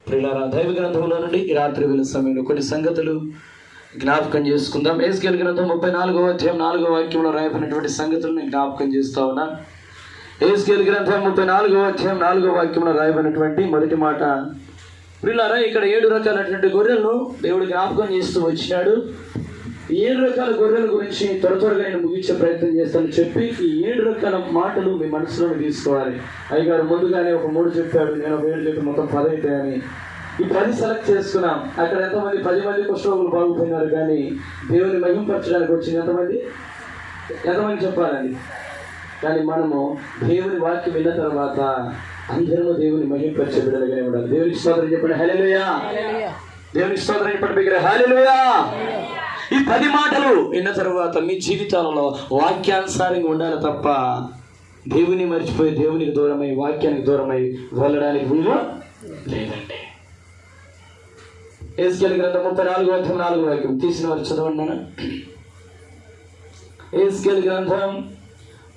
ప్రియులారా, దైవ గ్రంథంలో నుండి ఈ రాత్రి వేళ సమయంలో కొన్ని సంగతులు జ్ఞాపకం చేసుకుందాం. యెహెజ్కేలు గ్రంథం 34వ అధ్యాయం 4వ వాక్యంలో రాయబడినటువంటి సంగతులను జ్ఞాపకం చేస్తా ఉన్నాను. యెహెజ్కేలు గ్రంథం 34వ అధ్యాయం 4వ వాక్యంలో రాయబడినటువంటి మొదటి మాట, ప్రియులారా, ఇక్కడ 7 రకాలైనటువంటి గొర్రెలను దేవుడు జ్ఞాపకం చేస్తూ వచ్చినాడు. ఈ 7 రకాల గొర్రెల గురించి త్వరగా నేను ముగించే ప్రయత్నం చేస్తానని చెప్పి ఈ 7 రకాల మాటలు మీ మనసులోకి తీసుకోవాలి. అయ్యగారు ముందుగానే ఒక 3 చెప్పాడు, నేను ఒక 7 చెప్పి మొత్తం 10 అవుతాయని. ఈ 10 సెలెక్ట్ చేసుకున్నాం. అక్కడ ఎంతమంది 10 మంది కుష్ఠరోగులు బాగుపోయినారు, కానీ దేవుని మహింపరచడానికి వచ్చింది ఎంతమంది చెప్పాలని. కానీ మనము దేవుని వాక్యం విన్న తర్వాత అందరూ దేవుని మహింపరిచే బిడ్డలుగానే ఉండాలి. దేవునికి స్తోత్రం చెప్పండి, హల్లెలూయా. దేవునికి స్తోత్రం చెప్పండి, హల్లెలూయా. ఈ 10 మాటలు విన్న తర్వాత మీ జీవితాలలో వాక్యానుసారంగా ఉండాలి తప్ప దేవుని మర్చిపోయి దేవునికి దూరమై వాక్యానికి దూరమై వెళ్ళడానికి వీలు లేదండి. యెహెజ్కేలు గ్రంథం 34వ అధ్యాయం 4వ వాక్యం తీసిన వారు చదవండి. యెహెజ్కేలు గ్రంథం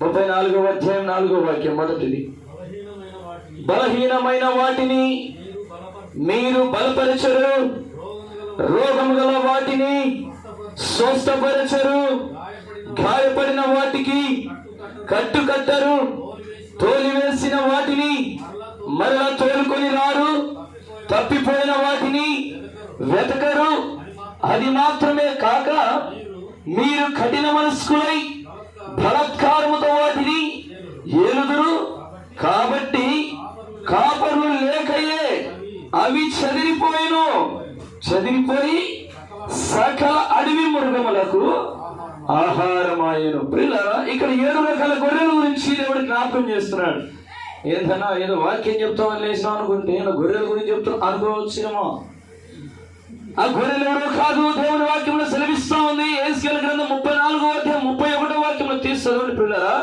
34వ అధ్యాయం 4వ వాక్యం మొదటిది, బలహీనమైన వాటిని మీరు బలపరచరు, రోగము గల వాటిని స్వస్థపరచరు, గాయపడిన వాటికి కట్టుకట్టరు, తోలివేసిన వాటిని మరలా తోలుకొని రారు, తప్పిపోయిన వాటిని వెతకరు. అది మాత్రమే కాక మీరు కఠిన మనస్కులై బలాత్కారముతో వాటిని ఏలుదురు. కాబట్టి కాపరులు లేకయే అవి చెదిరిపోయి సకల అడవి మృగములకు ఆహారమాయను. ప్రియులారా, ఇక్కడ 7 రకాల గొర్రెల గురించి దేవుడు జ్ఞాపకం చేస్తున్నాడు. ఏంటన్నా ఏదో వాక్యం చెప్తామని లేచినాం అనుకుంటే గొర్రెల గురించి చెప్తా అనుకోవచ్చేమో. ఆ గొర్రెలు ఎవరో కాదు, దేవుని వాక్యంలో సెలవిస్తా ఉంది. యెహెజ్కేలు గ్రంథం 34వ అధ్యాయం 31వ వాక్యంలో తీసుకోండి. ప్రియులారా,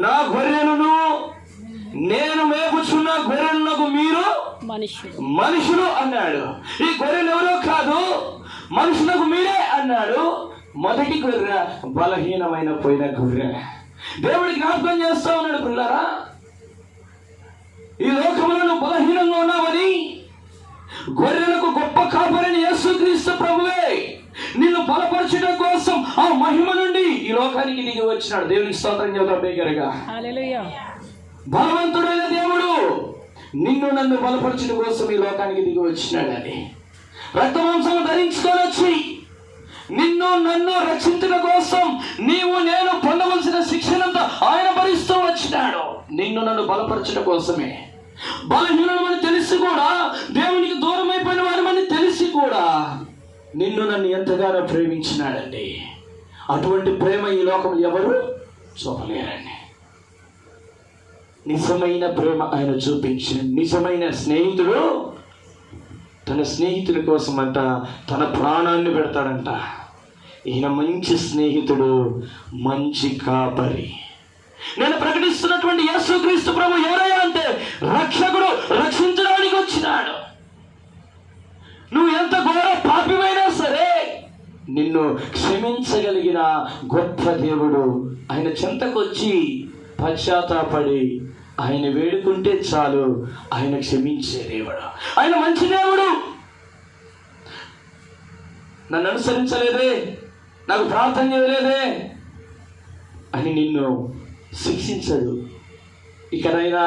నా గొర్రెలను నేను మేపుచున్న గొర్రెలకు మీరు మనుషులు అన్నాడు. ఈ గొర్రెలు ఎవరో కాదు, మనుషులకు మీరే అన్నాడు. మొదటి గొర్రె బలహీనమైన పోయిన గొర్రె. దేవుడు జ్ఞాపకం చేస్తా ఉన్నాడు. పిల్లరా, ఈ లోకంలో నువ్వు బలహీనంగా ఉన్నావని గొర్రెలకు గొప్ప కాపరిని యేసుక్రీస్తు ప్రభువే నిన్ను బలపరచడం కోసం ఆ మహిమ నుండి ఈ లోకానికి దిగి వచ్చినాడు. దేవునికి స్తోత్రం చేద్దాం బిగ్గరగా. హల్లెలూయా. బలవంతుడైన దేవుడు నిన్ను నన్ను బలపరచడం కోసం ఈ లోకానికి దిగి వచ్చినాడని రక్తమాంసము ధరించుకొని వచ్చి నిన్ను నన్ను రక్షించడం కోసం నీవు నేను పొందవలసిన శిక్షణంతా ఆయన భరిస్తూ వచ్చినాడు. నిన్ను నన్ను బలపరచడం కోసమే. బలహీనమని తెలిసి కూడా, దేవునికి దూరం అయిపోయిన వారమని తెలిసి కూడా నిన్ను నన్ను ఎంతగానో ప్రేమించినాడండి. అటువంటి ప్రేమ ఈ లోకంలో ఎవరు చూపలేరండి. నిజమైన ప్రేమ ఆయన చూపించిన నిజమైన స్నేహితుడు తన స్నేహితుడి కోసం అంట తన ప్రాణాన్ని పెడతాడంట. ఈయన మంచి స్నేహితుడు, మంచి కాపరి. నేను ప్రకటిస్తున్నటువంటి యేసుక్రీస్తు ప్రభు ఎవరయ్యా అంటే రక్షకుడు, రక్షించడానికి వచ్చినాడు. నువ్వు ఎంత ఘోర పాపివైనా సరే నిన్ను క్షమించగలిగిన గొప్ప దేవుడు. ఆయన చెంతకొచ్చి పశ్చాత్తాపడి ఆయన వేడుకుంటే చాలు, ఆయన క్షమించే దేవుడు. ఆయన మంచి దేవుడు. నన్ను అనుసరించలేదే, నాకు ప్రార్థన చేయలేదే అని నిన్ను శిక్షించడు. ఇకనైనా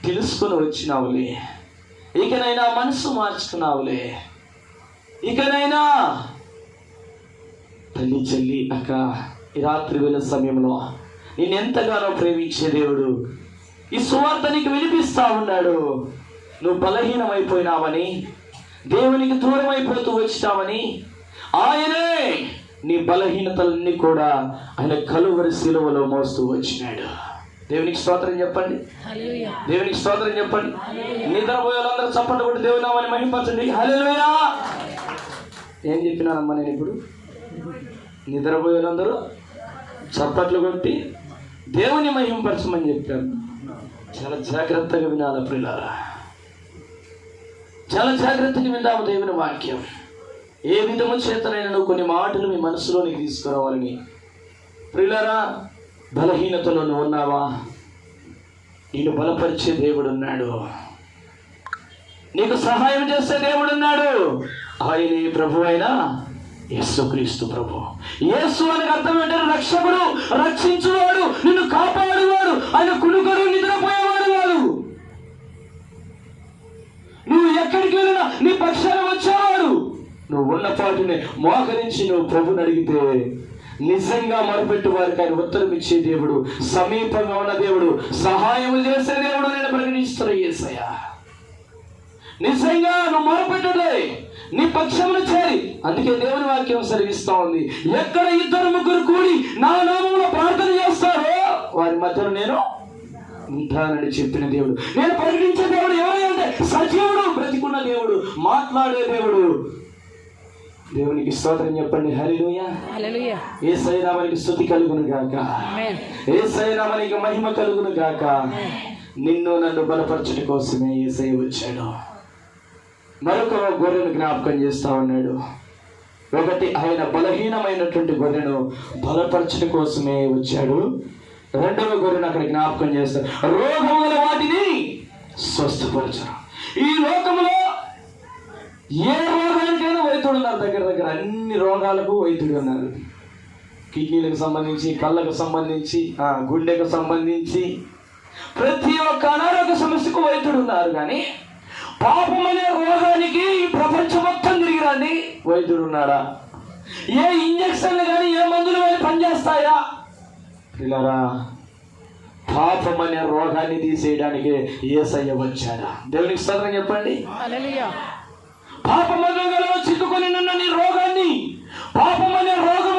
తెలుసుకొని వచ్చినావులే, ఇకనైనా మనసు మార్చుకున్నావులే, ఇకనైనా తల్లి చెల్లి అక్క ఈ రాత్రి వేళ సమయంలో నిన్నెంతగానో ప్రేమించే దేవుడు ఈ సువార్త నీకు వినిపిస్తా ఉన్నాడు. నువ్వు బలహీనమైపోయినావని, దేవునికి దూరం అయిపోతూ వచ్చినావని ఆయనే నీ బలహీనతలన్నీ కూడా ఆయన కలువరి శిలువలో మోస్తూ వచ్చినాడు. దేవునికి స్తోత్రం చెప్పండి, దేవునికి స్తోత్రం చెప్పండి. నిద్రపోయే వాళ్ళందరూ చప్పట్లు కొట్టి దేవుని నామాన్ని మహింపరచండి. హల్లెలూయా. ఏం చెప్పినానమ్మా నేను ఇప్పుడు? నిద్రపోయే వాళ్ళందరూ చప్పట్లు కొట్టి దేవుని మహింపరచమని చెప్పాను. చాలా జాగ్రత్తగా వినాలి ప్రియులారా, చాలా జాగ్రత్తగా విందాము దేవుని వాక్యం. ఏ విధము చేతనైనా నువ్వు కొన్ని మాటలు మీ మనసులోనికి తీసుకురావాలని. ప్రియులారా, బలహీనతలో నువ్వు ఉన్నావా? నిన్ను బలపరిచే దేవుడు ఉన్నాడు. నీకు సహాయం చేసే దేవుడు ఉన్నాడు. ఆయనే ప్రభు అయిన యేసుక్రీస్తు ప్రభు. యేసు అని అర్థం ఏంటంటే రక్షకుడు, రక్షించువాడు, నిన్ను కాపాడువాడు. ఆయన కునుకడు, నిద్రపోయేవాడు వాడు. నువ్వు ఎక్కడికి వెళ్ళినా నీ పక్షాన వచ్చేవాడు. నువ్వు ఉన్నపాటిని మోకరించి నువ్వు ప్రభుని అడిగితే నిజంగా మొరపెట్టు వారికి ఆయన ఉత్తరం ఇచ్చే దేవుడు, సమీపంగా ఉన్న దేవుడు, సహాయం చేసే దేవుడు నేను ప్రకటిస్తున్నా. యేసయ్య నిజంగా నువ్వు మొరపెట్టుడే నీ పక్షమును చేరి. అందుకే దేవుని వాక్యం సెలవిస్తా ఉంది, ఎక్కడ 2-3 కూడి నా నామములో ప్రార్థన చేస్తారో వారి మధ్యలో నేను ఉంటానని చెప్పిన దేవుడు. నేను ప్రకటించే దేవుడు ఎవరంటే సజీవుడు, బ్రతికున్న దేవుడు, మాట్లాడే దేవుడు. దేవునికి స్తోత్రం చెప్పండి. హల్లెలూయా. యేసయ్య నామమునకు స్తుతి కలుగును గాక. యేసయ్య నామమునకు మహిమ కలుగును గాక. నిన్ను నన్ను బలపరచడం కోసమే యేసయ్య వచ్చాడు. మరొక గొర్రెను జ్ఞాపకం చేస్తా ఉన్నాడు. ఒకటి, ఆయన బలహీనమైనటువంటి గొర్రెను బలపరచడం కోసమే వచ్చాడు. రెండవ గొర్రెను అక్కడ జ్ఞాపకం చేస్తాడు. రోగముల వాటిని స్వస్థపరచడం. ఈ లోకములో ఏ రోగానికైనా వైద్యుడు ఉన్నారు. దగ్గర అన్ని రోగాలకు వైద్యుడు ఉన్నారు. కిడ్నీలకు సంబంధించి, కళ్ళకు సంబంధించి, గుండెకు సంబంధించి ప్రతి ఒక్క అనారోగ్య సమస్యకు వైద్యుడు ఉన్నారు. కానీ పాపం అనే రోగానికి ఈ ప్రపంచం మొత్తం తిరిగి రండి, వైద్యుడు ఉన్నాడా? ఏ ఇంజక్షన్లు కానీ ఏ మందులు కానీ పనిచేస్తాయా? పిల్లరా, పాపం అనే రోగాన్ని తీసేయడానికి యేసయ్య వచ్చాడా? దేవునికి స్తోత్రం చెప్పండి. పాపం అనే చిక్కుకొని నిన్న నీ రోగాన్ని, పాపం అనే రోగం